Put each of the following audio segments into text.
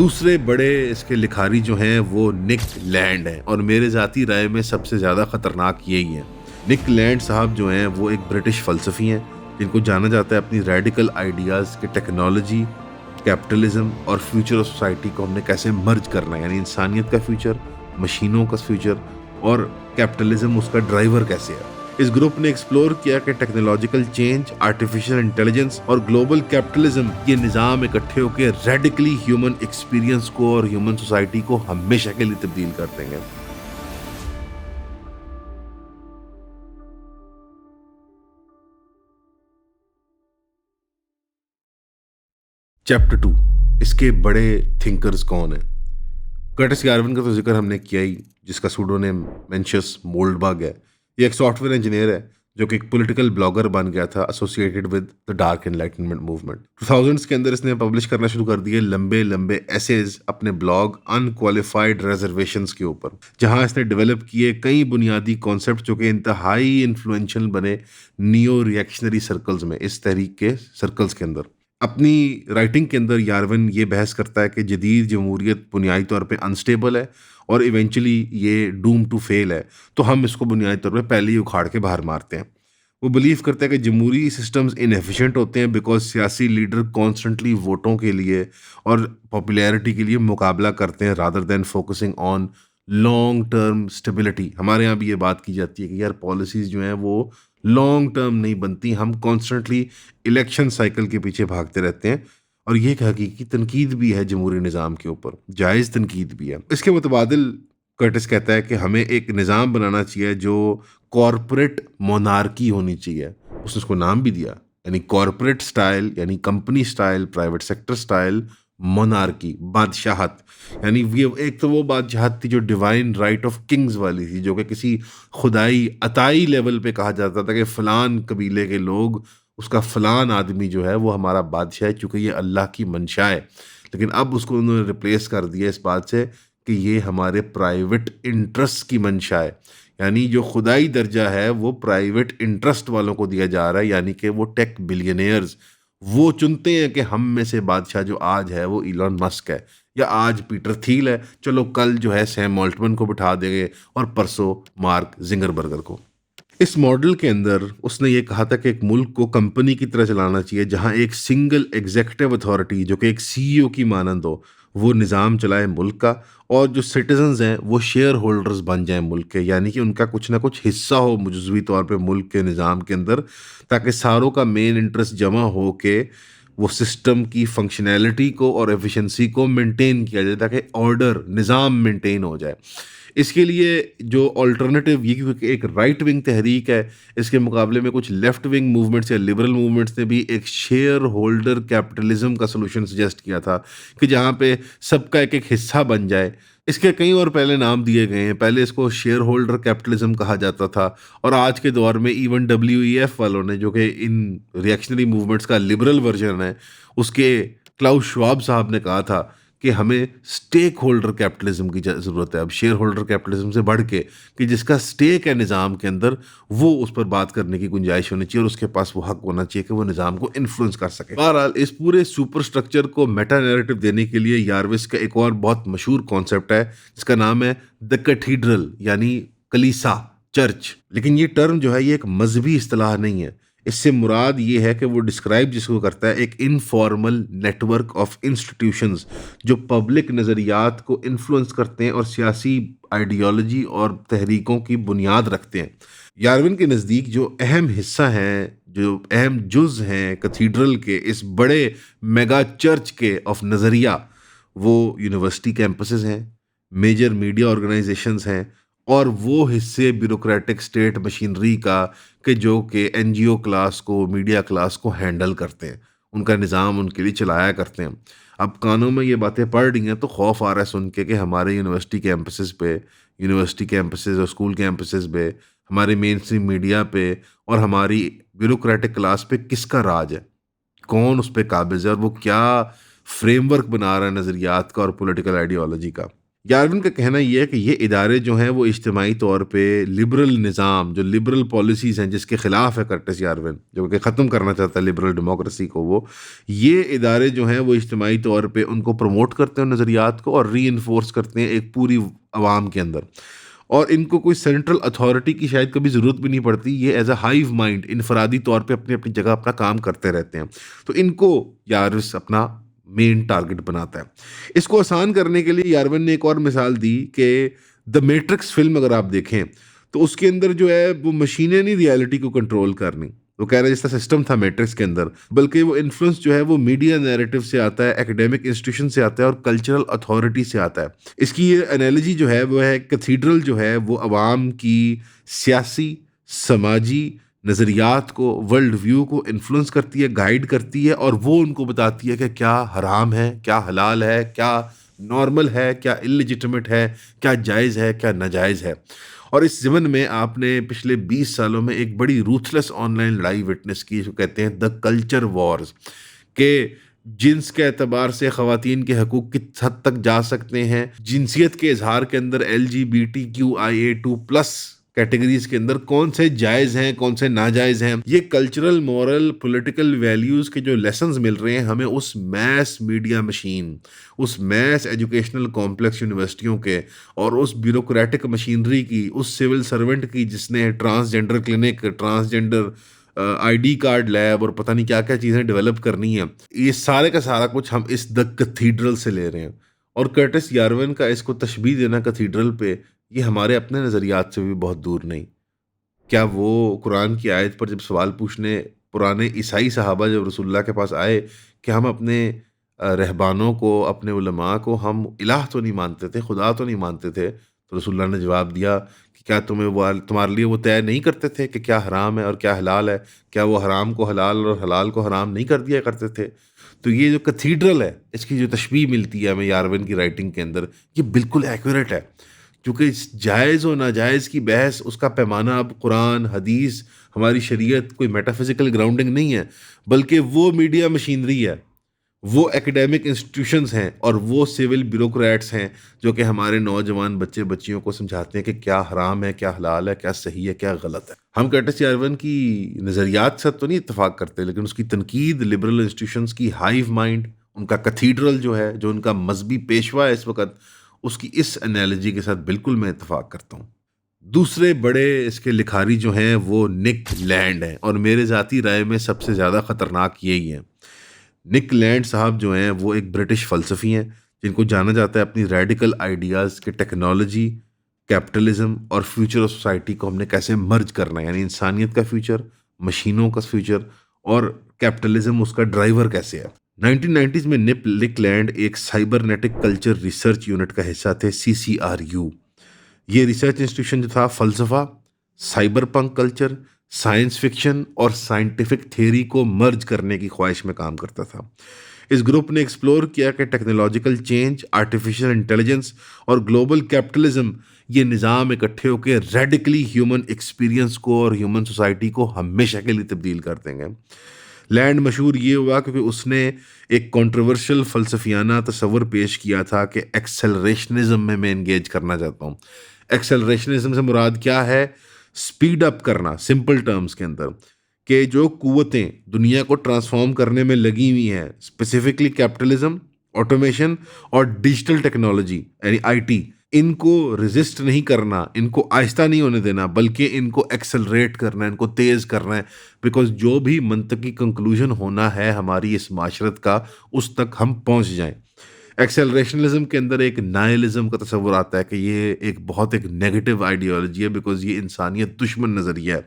दूसरे बड़े इसके लिखारी जो हैं वो निक लैंड हैं और मेरे ज़ाती राय में सबसे ज़्यादा ख़तरनाक यही है। निक लैंड साहब जो हैं वो एक ब्रिटिश फ़लसफ़ी हैं जिनको जाना जाता है अपनी रेडिकल आइडियाज़ के टेक्नोलॉजी, कैपिटलिज्म और फ्यूचर ऑफ सोसाइटी को हमने कैसे मर्ज करना है, यानी इंसानियत का फ्यूचर, मशीनों का फ्यूचर और कैपिटलिज्म उसका ड्राइवर कैसे है। इस ग्रुप ने एक्सप्लोर किया कि टेक्नोलॉजिकल चेंज, आर्टिफिशियल इंटेलिजेंस और ग्लोबल कैपिटलिज्म ये निज़ाम इकट्ठे होकर रेडिकली ह्यूमन एक्सपीरियंस को और ह्यूमन सोसाइटी को हमेशा के लिए तब्दील कर देंगे। चैप्टर 2, इसके बड़े थिंकर्स कौन हैं। कर्टिस गार्विन का तो जिक्र हमने किया ही, जिसका सूडोनेम मेंशियस मोल्डबर्ग है। ये एक सॉफ्टवेयर इंजीनियर है जो कि एक पॉलिटिकल ब्लॉगर बन गया था associated with the dark enlightenment movement. 2000s के अंदर इसने पब्लिश करना शुरू कर दिए लंबे लंबे एसेज अपने ब्लॉग अनक्वालिफाइड रिजर्वेशंस के ऊपर, जहां इसने डेवलप किए कई बुनियादी कॉन्सेप्ट जो कि इंतहाई इन्फ्लुएंशियल बने नियो रिएक्शनरी सर्कल्स में, इस तहरीक के सर्कल्स के अंदर। अपनी राइटिंग के अंदर यारवन ये बहस करता है कि जदीद जमहूरियत बुनियादी तौर पे अनस्टेबल है और इवेंचुअली ये डूम टू फेल है, तो हम इसको बुनियादी तौर पे पहले ही उखाड़ के बाहर मारते हैं। वो बिलीव करता है कि जमहूरी सिस्टम्स इनएफिशिएंट होते हैं बिकॉज सियासी लीडर कॉन्स्टेंटली वोटों के लिए और पॉपुलैरिटी के लिए मुकाबला करते हैं rather than focusing on long term stability. हमारे यहाँ भी ये बात की जाती है कि यार पॉलिसीज़ जो हैं वो लॉन्ग टर्म नहीं बनती, हम कॉन्स्टेंटली इलेक्शन साइकिल के पीछे भागते रहते हैं। और ये एक हकीकी तनकीद भी है जमहूरी निज़ाम के ऊपर, जायज़ तनकीद भी है। इसके मुतबादिल कर्टिस कहता है कि हमें एक निज़ाम बनाना चाहिए जो कॉरपोरेट मोनार्की होनी चाहिए। उसने उसको नाम भी दिया, यानी कॉरपोरेट स्टाइल, यानी company style, private sector style monarchy, बादशाहत। यानी ये एक तो वो बादशाहत थी जो डिवाइन राइट ऑफ किंग्स वाली थी, जो कि किसी खुदाई अताई लेवल पे कहा जाता था कि फ़लान कबीले के लोग, उसका फ़लान आदमी जो है वो हमारा बादशाह है, चूँकि ये अल्लाह की मंशा है। लेकिन अब उसको उन्होंने रिप्लेस कर दिया इस बात से कि ये हमारे प्राइवेट इंटरेस्ट की मंशा है। यानी जो खुदाई दर्जा है वो प्राइवेट इंटरेस्ट वालों को दिया जा रहा है, यानी कि वो टेक बिलियनियर्स वो चुनते हैं कि हम में से बादशाह जो आज है वो इलॉन मस्क है या आज पीटर थील है, चलो कल जो है सैम ऑल्टमैन को बिठा देंगे और परसों मार्क जिंगरबर्गर को। इस मॉडल के अंदर उसने ये कहा था कि एक मुल्क को कंपनी की तरह चलाना चाहिए जहां एक सिंगल एग्जीक्यूटिव अथॉरिटी जो कि एक सीईओ की मानंद हो, वो निज़ाम चलाए मुल्क का, और जो सिटीजन्स हैं वो शेयर होल्डर्स बन जाएं मुल्क के, यानी कि उनका कुछ ना कुछ हिस्सा हो मुजज़वी तौर पे मुल्क के निज़ाम के अंदर, ताकि सारों का मेन इंटरेस्ट जमा हो के वो सिस्टम की फंक्शनैलिटी को और एफिशिएंसी को मेंटेन किया जाए, ताकि ऑर्डर निज़ाम मेंटेन हो जाए। इसके लिए जो अल्टरनेटिव, ये क्योंकि एक राइट विंग तहरीक है, इसके मुकाबले में कुछ लेफ्ट विंग मूवमेंट्स या लिबरल मूवमेंट्स ने भी एक शेयर होल्डर कैपिटलिज्म का सलूशन सजेस्ट किया था कि जहाँ पे सबका एक एक हिस्सा बन जाए। इसके कई और पहले नाम दिए गए हैं, पहले इसको शेयर होल्डर कैपिटलिज्म कहा जाता था, और आज के दौर में इवन WEF वालों ने, जो कि इन रिएक्शनरी मूवमेंट्स का लिबरल वर्जन है, उसके क्लाउस श्वाब साहब ने कहा था कि हमें स्टेक होल्डर कैपिटलिज्म की ज़रूरत है। अब शेयर होल्डर कैपिटलिज्म से बढ़ के कि जिसका स्टेक है निज़ाम के अंदर, वो उस पर बात करने की गुंजाइश होनी चाहिए और उसके पास वो हक होना चाहिए कि वो निज़ाम को इन्फ्लुएंस कर सके। बहरहाल इस पूरे सुपर स्ट्रक्चर को मेटा नैरेटिव देने के लिए यारविस का एक और बहुत मशहूर कॉन्सेप्ट है जिसका नाम है द कैथीड्रल, यानी कलीसा, चर्च। लेकिन ये टर्म जो है ये एक मजहबी इस्तिलाह नहीं है। इससे मुराद ये है कि वो डिस्क्राइब जिसको करता है एक इनफॉर्मल नेटवर्क ऑफ इंस्टीट्यूशंस जो पब्लिक नज़रियात को इन्फ्लुएंस करते हैं और सियासी आइडियोलॉजी और तहरीकों की बुनियाद रखते हैं। यारविन के नज़दीक जो अहम हिस्सा हैं, जो अहम जुज़ हैं कैथीड्रल के, इस बड़े मेगा चर्च के ऑफ नज़रिया, वो यूनिवर्सिटी कैंपसेस हैं, मेजर मीडिया ऑर्गेनाइजेशंस हैं और वो हिस्से ब्यूरोक्रेटिक स्टेट मशीनरी का कि जो कि NGO क्लास को, मीडिया क्लास को हैंडल करते हैं, उनका निज़ाम उनके लिए चलाया करते हैं। अब कानों में ये बातें पढ़ रही हैं तो खौफ आ रहा है सुन के कि हमारे यूनिवर्सिटी कैंपसेस और स्कूल कैंपसेस पे, हमारे मेन स्ट्रीम मीडिया पे और हमारी ब्यूरोक्रेटिक क्लास पे किसका राज है, कौन उस पर काबिज है और वो क्या फ्रेमवर्क बना रहा है नज़रियात का और पॉलिटिकल आइडियोलॉजी का। यार्विन का कहना ये है कि ये इदारे जो हैं वो इज्तिमाई तौर पे लिबरल निज़ाम, जो लिबरल पॉलिसीज़ हैं जिसके ख़िलाफ़ है कर्टिस यार्विन, जो कि ख़त्म करना चाहता है लिबरल डेमोक्रेसी को, वो ये इदारे जो हैं वो इज्तिमाई तौर पे उनको प्रमोट करते हैं नज़रियात को, और रीइंफोर्स करते हैं एक पूरी आवाम के अंदर। और इनको कोई सेंट्रल अथॉरिटी की शायद कभी ज़रूरत भी नहीं पड़ती, ये एज अ हाइव माइंड इनफरादी तौर पे अपनी अपनी जगह अपना काम करते रहते हैं। तो इनको यार्विस अपना मेन टारगेट बनाता है। इसको आसान करने के लिए यार्विन ने एक और मिसाल दी कि द मैट्रिक्स फिल्म अगर आप देखें तो उसके अंदर जो है वो मशीनें नहीं रियलिटी को कंट्रोल करनी। वो कह रहे हैं जिसका सिस्टम था मैट्रिक्स के अंदर, बल्कि वो इन्फ्लुएंस जो है वो मीडिया नैरेटिव से आता है, एकेडमिक इंस्टीट्यूशन से आता है और कल्चरल अथॉरिटी से आता है। इसकी ये एनालॉजी जो है वो है कैथीड्रल जो है वो अवाम की सियासी, समाजी नज़रियात को, वर्ल्ड व्यू को इन्फ्लुएंस करती है, गाइड करती है, और वो उनको बताती है कि क्या हराम है, क्या हलाल है, क्या नॉर्मल है, क्या इलिजिटिमेट है, क्या जायज़ है, क्या नाजायज़ है। और इस ज़िमन में आपने पिछले 20 सालों में एक बड़ी रूथलेस ऑनलाइन लड़ाई विटनेस की, जो कहते हैं द कल्चर वॉर्स, के जिन्स के एतबार से ख़वातीन के हकूक़ किस हद तक जा सकते हैं, जिनसियत के इजहार के अंदर LGBTQIA2+ कैटेगरीज के अंदर कौन से जायज़ हैं, कौन से नाजायज़ हैं। ये कल्चरल, मॉरल, पॉलिटिकल वैल्यूज़ के जो लेसन्स मिल रहे हैं हमें उस मैस मीडिया मशीन, उस मैस एजुकेशनल कॉम्प्लेक्स यूनिवर्सिटियों के, और उस ब्यूरोक्रेटिक मशीनरी की, उस सिविल सर्वेंट की जिसने transgender clinic, transgender ID card lab और पता नहीं क्या क्या चीज़ें डेवलप करनी है, ये सारे का सारा कुछ हम इस द कैथीड्रल से ले रहे हैं। और कर्टिस यार्विन का इसको तशबीह देना कैथीड्रल पे, ये हमारे अपने नज़रियात से भी बहुत दूर नहीं। क्या वो कुरान की आयत पर जब सवाल पूछने पुराने ईसाई सहाबा जब रसूलुल्लाह के पास आए कि हम अपने रहबानों को, अपने उलमा को हम इलाह तो नहीं मानते थे, खुदा तो नहीं मानते थे, तो रसूलुल्लाह ने जवाब दिया कि क्या तुम्हारे लिए वो तय नहीं करते थे कि क्या हराम है और क्या हलाल है? क्या वो हराम को हलाल और हलाल को हराम नहीं कर दिया करते थे? तो ये जो कैथीड्रल है, इसकी जो तशबीह मिलती है हमें यार्विन की राइटिंग के अंदर, ये बिल्कुल एक्यूरेट है। क्योंकि इस जायज़ और नाजायज़ की बहस, उसका पैमाना अब कुरान, हदीस, हमारी शरीयत, कोई मेटाफिज़िकल ग्राउंडिंग नहीं है, बल्कि वो मीडिया मशीनरी है, वो एकेडमिक इंस्टीट्यूशंस हैं और वो सिविल ब्यूरोक्रेट्स हैं जो कि हमारे नौजवान बच्चे बच्चियों को समझाते हैं कि क्या हराम है, क्या हलाल है, क्या सही है, क्या गलत है। हम कर्टिस यार्विन की नज़रियात से तो नहीं इत्तेफाक करते, लेकिन उसकी तनकीद लिबरल इंस्टीट्यूशंस की हाइव माइंड, उनका कैथीड्रल जो है, जो उनका मजहबी पेशवा है इस वक्त, उसकी इस एनालॉजी के साथ बिल्कुल मैं इत्तेफाक करता हूँ। दूसरे बड़े इसके लिखारी जो हैं वो निक लैंड हैं, और मेरे ज़ाती राय में सबसे ज़्यादा ख़तरनाक यही हैं। निक लैंड साहब जो हैं वो एक ब्रिटिश फ़लसफ़ी हैं जिनको जाना जाता है अपनी रेडिकल आइडियाज़ के टेक्नोलॉजी, कैपिटलिज्म और फ्यूचर ऑफ सोसाइटी को हमने कैसे मर्ज करना है, यानी इंसानियत का फ्यूचर, मशीनों का फ्यूचर, और कैपिटलिज्म उसका ड्राइवर कैसे है। 1990s में निक लैंड एक साइबरनेटिक कल्चर रिसर्च यूनिट का हिस्सा थे, CCRU। ये रिसर्च इंस्टीट्यूशन जो था फ़लसफ़ा, cyberpunk culture, science fiction और साइंटिफिक थ्योरी को मर्ज करने की ख्वाहिश में काम करता था। इस ग्रुप ने एक्सप्लोर किया कि टेक्नोलॉजिकल चेंज, आर्टिफिशियल इंटेलिजेंस और ग्लोबल कैपिटलिज्म, ये निज़ाम इकट्ठे होकर रेडिकली ह्यूमन एक्सपीरियंस को और ह्यूमन सोसाइटी को हमेशा के लिए तब्दील कर देंगे। लैंड मशहूर ये हुआ क्योंकि उसने एक कंट्रोवर्शियल फ़लसफ़ियाना तस्वर पेश किया था कि एक्सेलरेशनिज्म में मैं इंगेज करना चाहता हूँ। एक्सेलरेशनिज्म से मुराद क्या है? स्पीड अप करना, सिंपल टर्म्स के अंदर, कि जो कुव्वतें दुनिया को ट्रांसफॉर्म करने में लगी हुई हैं, स्पेसिफिकली कैपिटलिज्म, ऑटोमेशन और डिजिटल टेक्नोलॉजी यानी IT, इनको रेजिस्ट नहीं करना, इनको आहिस्ता नहीं होने देना, बल्कि इनको एक्सेलरेट करना है, इनको तेज़ करना है। बिकॉज जो भी मंतकी कंक्लूजन होना है हमारी इस माशरत का, उस तक हम पहुंच जाएं। एक्सेलरेशनलिज्म के अंदर एक नाइलिज्म का तस्वर आता है कि ये एक नेगेटिव आइडियोलॉजी है, बिकॉज ये इंसानियत दुश्मन नज़रिया है।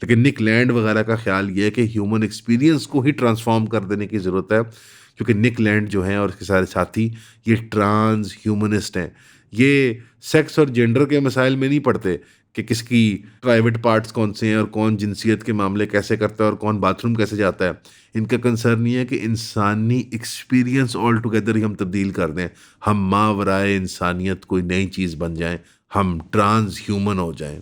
लेकिन निक लैंड वगैरह का ख्याल ये है कि ह्यूमन एक्सपीरियंस को ही ट्रांसफॉर्म कर देने की ज़रूरत है, क्योंकि निक लैंड जो हैं और इसके सारे साथी ये ट्रांस ह्यूमनिस्ट हैं। ये सेक्स और जेंडर के मसाइल में नहीं पढ़ते कि किसकी प्राइवेट पार्ट्स कौन से हैं और कौन जिनसियत के मामले कैसे करता है और कौन बाथरूम कैसे जाता है। इनका कंसर्न ये है कि इंसानी एक्सपीरियंस ऑल टुगेदर ही हम तब्दील कर दें, हम मावराए इंसानियत कोई नई चीज़ बन जाएं, हम ट्रांस ह्यूमन हो जाएं।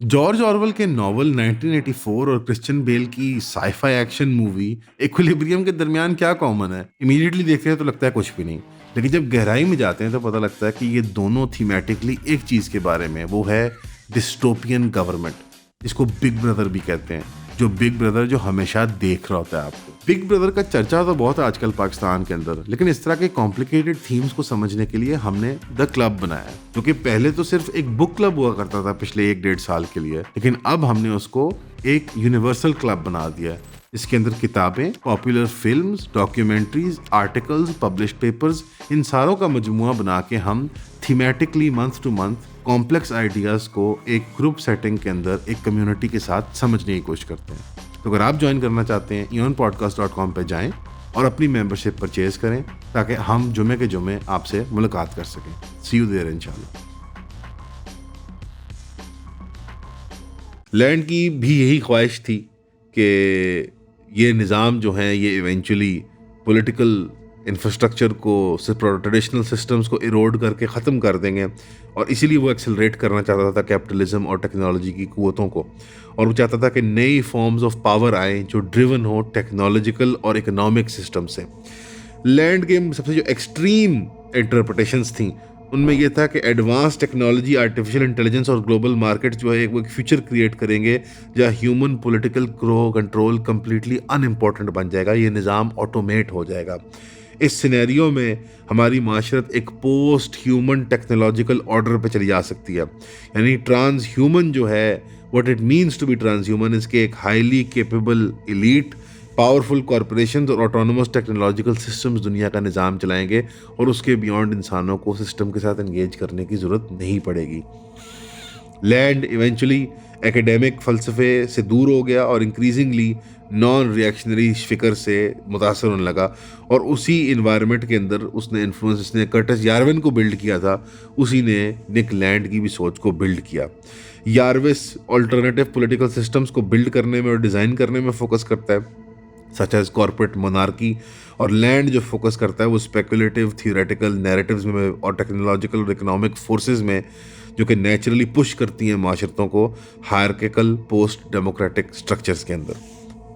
जॉर्ज ऑरवेल के नॉवल 1984 और क्रिश्चियन बेल की साइफाई एक्शन मूवी इक्विलिब्रियम के दरमियान क्या कॉमन है? इमीडिएटली देखते हैं तो लगता है कुछ भी नहीं। लेकिन जब गहराई में जाते हैं तो पता लगता है कि ये दोनों थीमेटिकली एक चीज़ के बारे में, वो है डिस्टोपियन गवर्नमेंट, जिसको बिग ब्रदर भी कहते हैं। जो बिग ब्रदर जो हमेशा देख रहा होता है आपको। बिग ब्रदर का चर्चा तो बहुत है आजकल पाकिस्तान के अंदर, लेकिन इस तरह के कॉम्प्लिकेटेड थीम्स को समझने के लिए हमने द क्लब बनाया है, जो कि पहले तो सिर्फ एक बुक क्लब हुआ करता था पिछले 1-1.5 साल के लिए, लेकिन अब हमने उसको एक यूनिवर्सल क्लब बना दिया है, इसके अंदर किताबें, popular films, documentaries, articles, published papers, इन सारों का मजमुआ बना के हम thematically month to month complex ideas को एक ग्रुप सेटिंग के अंदर एक कम्युनिटी के साथ समझने की कोशिश करते हैं। तो अगर आप ज्वाइन करना चाहते हैं eonpodcast.com पे जाएं और अपनी मेंबरशिप परचेज करें, ताकि हम जुमे के जुमे आपसे मुलाकात कर सकें। सी यू देयर इंशाल्लाह। लैंड की भी यही ख्वाहिश थी कि ये निज़ाम जो है ये इवेंचुअली पॉलिटिकल इंफ्रास्ट्रक्चर को, सिर्फ ट्रेडिशनल सिस्टम्स को इरोड करके ख़त्म कर देंगे, और इसीलिए वो एक्सेलरेट करना चाहता था कैपिटलिज्म और टेक्नोलॉजी की क़ुव्वतों को, और वो चाहता था कि नई फॉर्म्स ऑफ पावर आए जो ड्रिवन हो टेक्नोलॉजिकल और इकोनॉमिक सिस्टम से। लैंड के सबसे जो एक्सट्रीम इंटरप्रिटेशंस थी उनमें यह था कि एडवांस टेक्नोलॉजी, आर्टिफिशियल इंटेलिजेंस और ग्लोबल मार्केट जो है वो एक फ्यूचर क्रिएट करेंगे जहाँ human political control completely unimportant बन जाएगा, ये निज़ाम ऑटोमेट हो जाएगा। इस सिनेरियो में हमारी माशरत एक पोस्ट ह्यूमन टेक्नोलॉजिकल ऑर्डर पे चली जा सकती है, यानी ट्रांस ह्यूमन जो है, what it means to be trans human, इसके एक highly capable elite, powerful corporations और ऑटोनोमस टेक्नोलॉजिकल सिस्टम्स दुनिया का निज़ाम चलाएंगे, और उसके बियॉन्ड इंसानों को सिस्टम के साथ एंगेज करने की ज़रूरत नहीं पड़ेगी। लैंड इवेंचुअली एकेडमिक फ़लसफ़े से दूर हो गया और इंक्रीजिंगली नॉन रिएक्शनरी फिक्र से मुतासर होने लगा, और उसी इन्वायरमेंट के अंदर उसने इन्फ्लुएंस, जिसने कर्टिस यारविन को बिल्ड किया था, उसी ने निक लैंड की भी सोच को बिल्ड किया। यारविस अल्टरनेटिव पॉलिटिकल सिस्टम्स को बिल्ड करने में और डिज़ाइन करने में फोकस करता है, सच एज कॉर्पोरेट मोनार्की, और लैंड जो फोकस करता है वो स्पेकुलेटिव थियोरेटिकल नैरेटिव्स में और टेक्नोलॉजिकल और इकोनॉमिक फोर्सेस में, जो कि नेचुरली पुश करती हैं माशरतों को हायरार्किकल पोस्ट डेमोक्रेटिक स्ट्रक्चर्स के अंदर।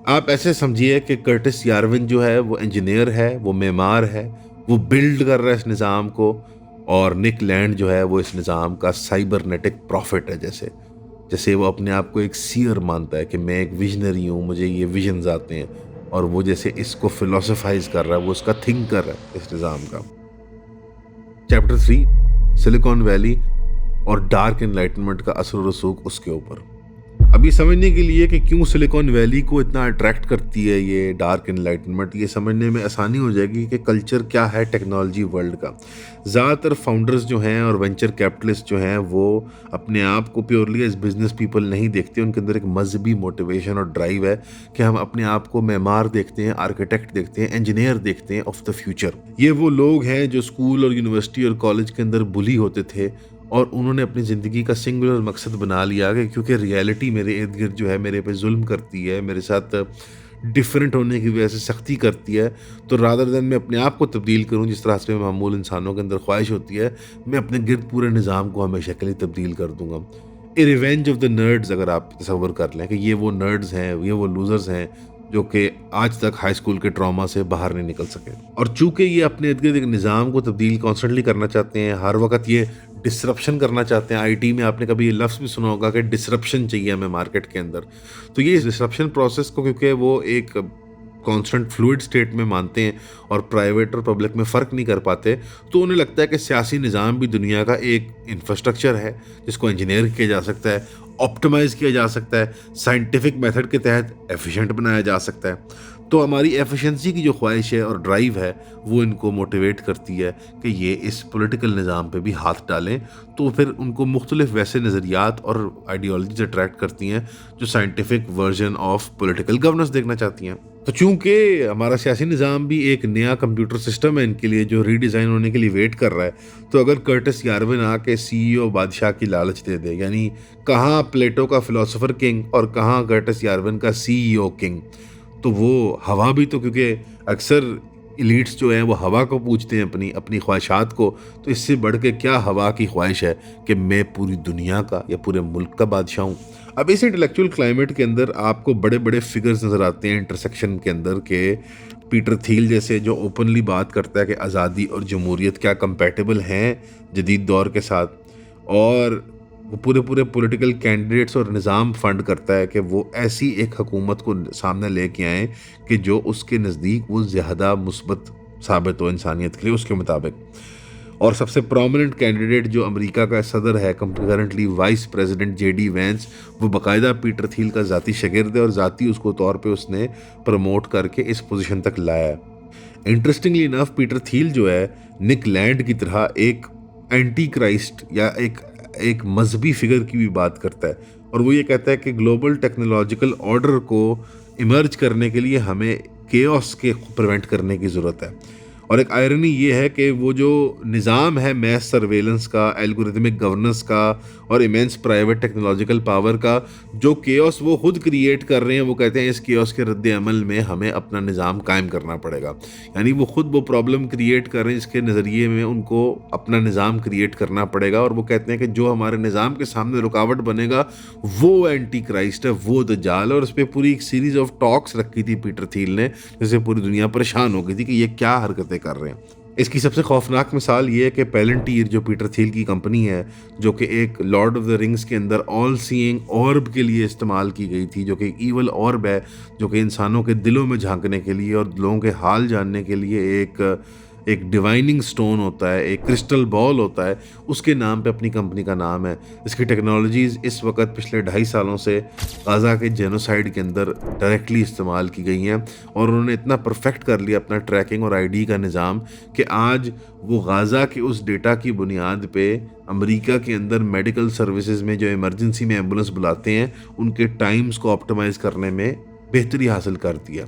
आप ऐसे समझिए कि कर्टिस यारविन जो है वो इंजीनियर है, वो मेमार है, वो बिल्ड कर रहा है इस निज़ाम को, और निक लैंड जो है वो इस निज़ाम का साइबरनेटिक प्रॉफिट है। जैसे वो अपने आप को एक सीयर मानता है कि मैं एक विजनरी हूँ, मुझे ये विजन्स आते हैं, और वो जैसे इसको फिलोसोफाइज कर रहा है, वो उसका थिंकर है इस निज़ाम का। चैप्टर 3 सिलिकॉन वैली और डार्क एनलाइटनमेंट का असर और रसूख उसके ऊपर। अब ये समझने के लिए कि क्यों सिलिकॉन वैली को इतना अट्रैक्ट करती है ये डार्क एनलाइटनमेंट, ये समझने में आसानी हो जाएगी कि कल्चर क्या है टेक्नोलॉजी वर्ल्ड का। ज़्यादातर फाउंडर्स जो हैं और वेंचर कैपिटलिस्ट जो हैं वो अपने आप को प्योरली एज बिजनेस पीपल नहीं देखते, उनके अंदर एक मजहबी मोटिवेशन और ड्राइव है कि हम अपने आप को मेमार देखते हैं, आर्किटेक्ट देखते हैं, इंजीनियर देखते हैं ऑफ द फ्यूचर। ये वो लोग हैं जो स्कूल और यूनिवर्सिटी और कॉलेज के अंदर बुली होते थे, और उन्होंने अपनी ज़िंदगी का सिंगुलर मकसद बना लिया कि क्योंकि रियलिटी मेरे इर्द गिर्द जो है मेरे पे जुल्म करती है, मेरे साथ डिफरेंट होने की वजह से सख्ती करती है, तो रादर देन मैं अपने आप को तब्दील करूं जिस तरह से मामूल इंसानों के अंदर ख्वाहिश होती है, मैं अपने गिर्द पूरे निज़ाम को हमेशा के लिए तब्दील कर दूंगा। ए रिवेंज ऑफ द नर्ड्स अगर आप तसव्वुर कर लें कि ये वो नर्ड्स हैं, ये वो लूजर्स हैं जो कि आज तक हाई स्कूल के ट्रॉमा से बाहर नहीं निकल सके, और चूंकि ये अपने इर्द गिर्द एक निज़ाम को तब्दील कॉन्स्टेंटली करना चाहते हैं, हर वक्त ये डिसरप्शन करना चाहते हैं। आईटी में आपने कभी ये लफ्ज़ भी सुना होगा कि डिसरप्शन चाहिए हमें मार्केट के अंदर, तो ये डिसरप्शन प्रोसेस को क्योंकि वो एक कांस्टेंट फ्लूइड स्टेट में मानते हैं और प्राइवेट और पब्लिक में फ़र्क नहीं कर पाते, तो उन्हें लगता है कि सियासी निज़ाम भी दुनिया का एक इंफ्रास्ट्रक्चर है जिसको इंजीनियर किया जा सकता है, ऑप्टिमाइज़ किया जा सकता है, साइंटिफिक मेथड के तहत एफिशिएंट बनाया जा सकता है। तो हमारी एफिशिएंसी की जो ख्वाहिश है और ड्राइव है वो इनको मोटिवेट करती है कि ये इस पॉलिटिकल निज़ाम पे भी हाथ डालें, तो फिर उनको मुख्तलिफ वैसे नज़रियात और आइडियोलॉजीज अट्रैक्ट करती हैं जो scientific version of political governance देखना चाहती हैं। तो चूंकि हमारा सियासी निज़ाम भी एक नया कंप्यूटर सिस्टम है इनके लिए जो रीडिज़ाइन होने के लिए वेट कर रहा है, तो अगर कर्टिस यारविन आके सीईओ बादशाह की लालच दे दे, यानी कहाँ प्लेटो का फिलोसोफर किंग और कहाँ कर्टिस यारविन का सीईओ किंग, तो वो हवा भी, तो क्योंकि अक्सर एलीट्स जो हैं वो हवा को पूछते हैं अपनी अपनी ख्वाहिशात को, तो इससे बढ़ के क्या हवा की ख्वाहिश है कि मैं पूरी दुनिया का या पूरे मुल्क का बादशाह हूँ। अब इस इंटेलेक्चुअल क्लाइमेट के अंदर आपको बड़े बड़े फिगर्स नज़र आते हैं इंटरसेक्शन के अंदर के पीटर थील जैसे जो ओपनली बात करता है कि आज़ादी और जमहूरियत क्या कंपैटिबल हैं जदीद दौर के साथ, और वो पूरे पूरे पॉलिटिकल कैंडिडेट्स और निज़ाम फंड करता है कि वो ऐसी एक हुकूमत को सामने लेके आएँ कि जो उसके नज़दीक वो ज़्यादा मुस्बत साबित हो इंसानियत के लिए उसके मुताबिक। और सबसे प्रोमिनेंट कैंडिडेट जो अमेरिका का सदर है currently vice president JD Vance, वो बाकायदा पीटर थील का ज़ाती शागिर्द है और ज़ाती उसको तौर पे उसने प्रमोट करके इस पोजीशन तक लाया है। इंटरेस्टिंगली इनफ पीटर थील जो है निक लैंड की तरह एक एंटी क्राइस्ट या एक मजहबी फिगर की भी बात करता है, और वो ये कहता है कि ग्लोबल टेक्नोलॉजिकल ऑर्डर को इमर्ज करने के लिए हमें केओस के प्रिवेंट करने की ज़रूरत है। और एक आयरनी ये है कि वो जो निज़ाम है मैस सर्वेलेंस का, एल्गोरिथमिक गवर्नेंस का और इमेंस प्राइवेट टेक्नोलॉजिकल पावर का, जो केओस वो खुद क्रिएट कर रहे हैं, वो कहते हैं इस केओस के रद्द अमल में हमें अपना निज़ाम कायम करना पड़ेगा। यानी वो खुद वो प्रॉब्लम क्रिएट कर रहे हैं जिसके नज़रिए में उनको अपना निज़ाम क्रिएट करना पड़ेगा, और वो कहते हैं कि जो हमारे निज़ाम के सामने रुकावट बनेगा वो एंटी क्राइस्ट है, वो दज्जाल है। और उस पर पूरी एक सीरीज़ ऑफ टॉक्स रखी थी पीटर थील ने, जिससे पूरी दुनिया परेशान हो गई थी कि ये क्या हरकतें कर रहे हैं। इसकी सबसे खौफनाक मिसाल ये है कि पैलेंटीर जो पीटर थील की कंपनी है, जो कि एक लॉर्ड ऑफ द रिंग्स के अंदर ऑल सीइंग ऑर्ब के लिए इस्तेमाल की गई थी, जो कि ईवल ऑर्ब है, जो कि इंसानों के दिलों में झांकने के लिए और लोगों के हाल जानने के लिए एक डिवाइनिंग स्टोन होता है, एक क्रिस्टल बॉल होता है, उसके नाम पे अपनी कंपनी का नाम है। इसकी टेक्नोलॉजीज़ इस वक्त पिछले 2.5 सालों से गाज़ा के जेनोसाइड के अंदर डायरेक्टली इस्तेमाल की गई हैं, और उन्होंने इतना परफेक्ट कर लिया अपना ट्रैकिंग और आईडी का निज़ाम कि आज वो गाज़ा के उस डेटा की बुनियाद पे अमेरिका के अंदर मेडिकल सर्विसेज में जो इमरजेंसी में एम्बुलेंस बुलाते हैं उनके टाइम्स को ऑप्टिमाइज़ करने में बेहतरी हासिल कर दिया।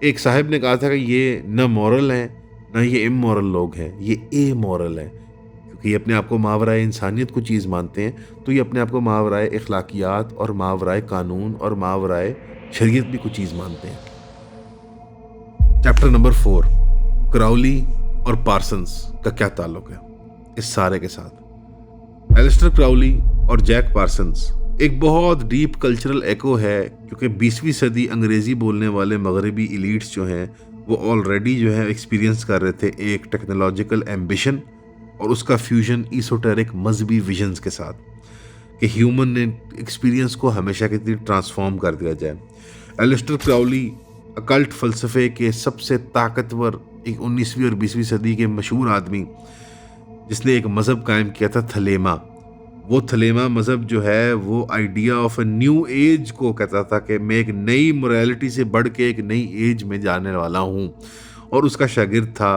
एक साहब ने कहा था कि ये न मॉरल हैं ना ये इमोरल लोग हैं, ये ए मॉरल है, क्योंकि ये अपने आप को मावराए इंसानियत को चीज़ मानते हैं, तो ये अपने आप को मावराए इखलाकियात और मावराए कानून और मावराए शरीयत भी कुछ चीज़ मानते हैं। चैप्टर नंबर 4, क्राउली और पार्सन्स का क्या ताल्लुक है इस सारे के साथ। एलिस्टर क्राउली और जैक पार्सन्स एक बहुत डीप कल्चरल एको है, क्योंकि 20वीं सदी अंग्रेज़ी बोलने वाले मगरबी इलीट्स जो हैं वो ऑलरेडी जो है एक्सपीरियंस कर रहे थे एक टेक्नोलॉजिकल एम्बिशन और उसका फ्यूजन ईसोटेरिक मजहबी विजन्स के साथ, कि ह्यूमन ने एक्सपीरियंस को हमेशा के लिए ट्रांसफॉर्म कर दिया जाए। एलिस्टर क्राउली अकल्ट फ़लसफ़े के सबसे ताकतवर एक 19वीं और 20वीं सदी के मशहूर आदमी, जिसने एक मज़हब कायम किया था थलेमा। वो थलेमा मज़हब जो है वो idea of a new age को कहता था कि मैं एक नई मोरालिटी से बढ़ के एक नई एज में जाने वाला हूँ, और उसका शागिर्द था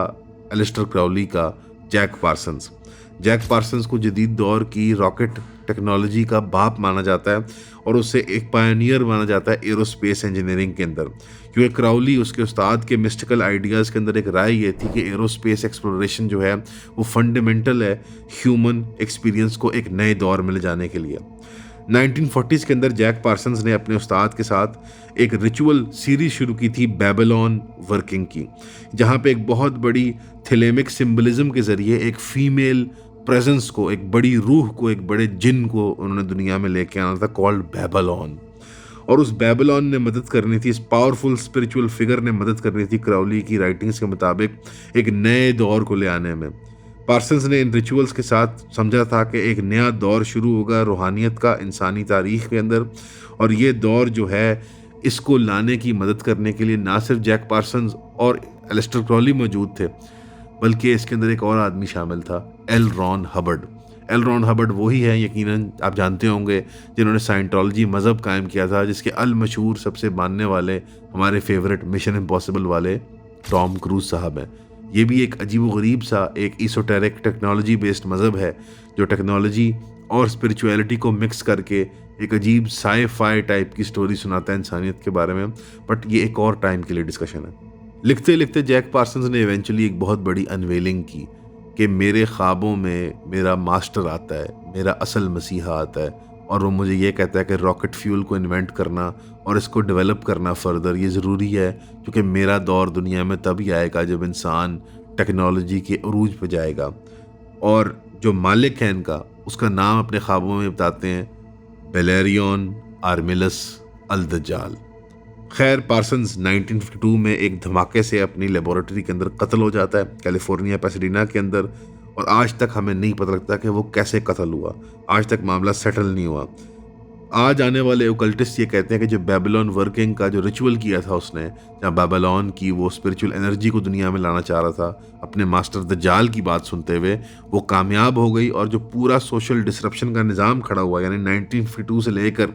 एलिस्टर क्राउली का जैक पार्सन्स। जैक पार्सन्स को जदीद दौर की रॉकेट टेक्नोलॉजी का बाप माना जाता है और उससे एक पायनियर माना जाता है एरोस्पेस इंजीनियरिंग के अंदर, क्योंकि क्राउली उसके उस्ताद के मिस्टिकल आइडियाज़ के अंदर एक राय ये थी कि एरोस्पेस एक्सप्लोरेशन जो है वो फंडामेंटल है ह्यूमन एक्सपीरियंस को एक नए दौर में ले जाने के लिए। 1940s के अंदर जैक पार्सन्स ने अपने उस्ताद के साथ एक रिचुअल सीरीज शुरू की थी बेबीलोन वर्किंग की, जहाँ पे एक बहुत बड़ी थेलेमिक सिंबलिज्म के ज़रिए एक फ़ीमेल प्रेजेंस को, एक बड़ी रूह को, एक बड़े जिन को उन्होंने दुनिया में लेके आना था, कॉल्ड बेबीलोन। और उस बेबीलोन ने मदद करनी थी, इस पावरफुल स्पिरिचुअल फिगर ने मदद करनी थी क्राउली की राइटिंग्स के मुताबिक एक नए दौर को ले आने में। पार्सन्स ने इन रिचुअल्स के साथ समझा था कि एक नया दौर शुरू होगा रूहानियत का इंसानी तारीख़ के अंदर, और ये दौर जो है इसको लाने की मदद करने के लिए ना सिर्फ जैक पार्सन्स और एलिस्टर क्राउली मौजूद थे, बल्कि इसके अंदर एक और आदमी शामिल था, L Ron Hubbard. L Ron Hubbard वही है, यकीनन आप जानते होंगे, जिन्होंने साइंटोलॉजी मज़हब कायम किया था, जिसके अल मशहूर सबसे मानने वाले हमारे फेवरेट मिशन इम्पॉसिबल वाले टॉम क्रूज साहब हैं। ये भी एक अजीब व गरीब सा एक ईसोटेरिक टेक्नोलॉजी बेस्ड मज़हब है, जो टेक्नोलॉजी और स्पिरिचुअलिटी को मिक्स करके एक अजीब साई-फाई टाइप की स्टोरी सुनाता है इंसानियत के बारे में, बट ये एक और टाइम के लिए डिस्कशन है। लिखते लिखते जैक पार्सन्स ने इवेंचुअली एक बहुत बड़ी अनवेलिंग की कि मेरे ख्वाबों में मेरा मास्टर आता है, मेरा असल मसीहा आता है, और वो मुझे ये कहता है कि रॉकेट फ्यूल को इन्वेंट करना और इसको डेवलप करना फर्दर ये ज़रूरी है, क्योंकि मेरा दौर दुनिया में तभी आएगा जब इंसान टेक्नोलॉजी के अरूज पे जाएगा। और जो मालिक है इनका, उसका नाम अपने ख्वाबों में बताते हैं बेलेरियन आर्मिलस अल दज्जाल। खैर पार्सन्स 1952 में एक धमाके से अपनी लेबोरेटरी के अंदर कत्ल हो जाता है कैलिफोर्निया पैसाडीना के अंदर, और आज तक हमें नहीं पता लगता कि वो कैसे कत्ल हुआ। आज तक मामला सेटल नहीं हुआ। आज आने वाले ओकल्टिस्ट ये कहते हैं कि जो बेबीलोन वर्किंग का जो रिचुअल किया था उसने, जहाँ बेबीलोन की वो स्पिरिचुअल एनर्जी को दुनिया में लाना चाह रहा था अपने मास्टर दज्जाल की बात सुनते हुए, वो कामयाब हो गई। और जो पूरा सोशल डिसरप्शन का निज़ाम खड़ा हुआ, यानी 1952 से लेकर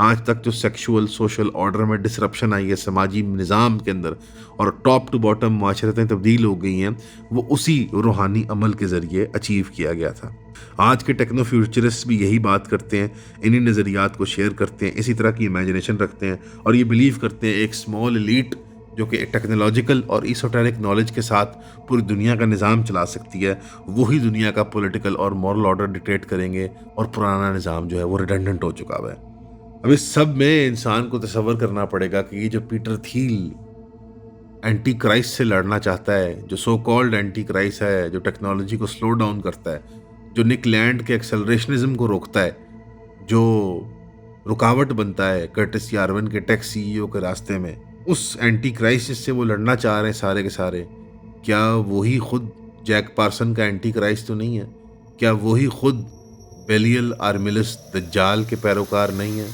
आज तक जो सेक्सुअल सोशल ऑर्डर में डिसरप्शन आई है समाजी निज़ाम के अंदर, और टॉप टू बॉटम माशरतें तब्दील हो गई हैं, वो उसी रूहानी अमल के ज़रिए अचीव किया गया था। आज के टेक्नो फ्यूचरिस्ट भी यही बात करते हैं, इन्हीं नज़रियात को शेयर करते हैं, इसी तरह की इमेजिनेशन रखते हैं, और ये बिलीव करते हैं एक स्मॉल एलीट जो कि टेक्नोलॉजिकल और ईसोटेरिक नॉलेज के साथ पूरी दुनिया का निज़ाम चला सकती है, वही दुनिया का पॉलिटिकल और मॉरल ऑर्डर डिक्टेट करेंगे, और पुराना निज़ाम जो है वो रिडंडेंट हो चुका है। अब इस सब में इंसान को तसव्वुर करना पड़ेगा कि ये जो पीटर थील एंटी क्राइस्ट से लड़ना चाहता है, जो सो कॉल्ड एंटी क्राइस्ट है, जो टेक्नोलॉजी को स्लो डाउन करता है, जो निक लैंड के एक्सेलरेशनिज्म को रोकता है, जो रुकावट बनता है कर्टिस यारवन के टेक सीईओ के रास्ते में, उस एंटी क्राइस्ट जिससे वो लड़ना चाह रहे हैं सारे के सारे, क्या वही खुद जैक पार्सन का एंटी क्राइस्ट तो नहीं है? क्या वही खुद बेलियल आर्मिलस दज्जाल के पैरोकार नहीं है?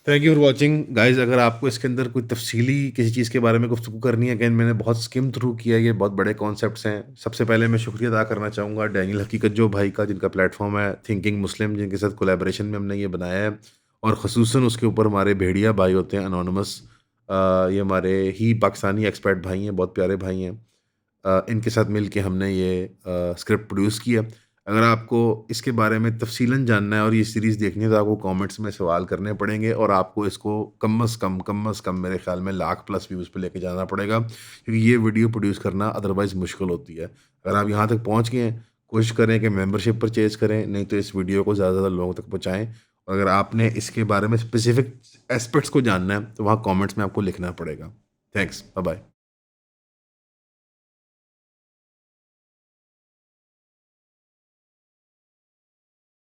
Thank you for watching guys. अगर आपको इसके अंदर कोई तफसीली किसी चीज़ के बारे में गुफ्तगू करनी है, अगेन मैंने बहुत स्किम थ्रू किया, ये बहुत बड़े कॉन्सेप्ट्स हैं। सबसे पहले मैं शुक्रिया अदा करना चाहूँगा डैनियल हकीकत जो भाई का, जिनका प्लेटफॉर्म है थिंकिंग मुस्लिम, जिनके साथ कोलैबोरेशन में हमने ये बनाया है, और ख़ुसूसन उसके ऊपर हमारे भेड़िया भाई होते हैं अनोनमस, ये हमारे ही पाकिस्तानी एक्सपर्ट भाई हैं, बहुत प्यारे भाई हैं। इनके साथ मिल के हमने ये स्क्रिप्ट प्रोड्यूस किया। अगर आपको इसके बारे में तफसीलन जानना है और ये सीरीज़ देखनी है, तो आपको कमेंट्स में सवाल करने पड़ेंगे, और आपको इसको कम अज़ कम मेरे ख्याल में 1,00,000+ व्यूज़ पे लेके जाना पड़ेगा, क्योंकि ये वीडियो प्रोड्यूस करना अदरवाइज़ मुश्किल होती है। अगर आप यहाँ तक पहुँच गए हैं, कोशिश करें कि मेंबरशिप परचेज़ करें, नहीं तो इस वीडियो को ज़्यादा से ज़्यादा लोगों तक पहुँचाएँ। और अगर आपने इसके बारे में स्पेसिफिक एस्पेक्ट्स को जानना है, तो वहाँ कमेंट्स में आपको लिखना पड़ेगा। Thanks, bye bye.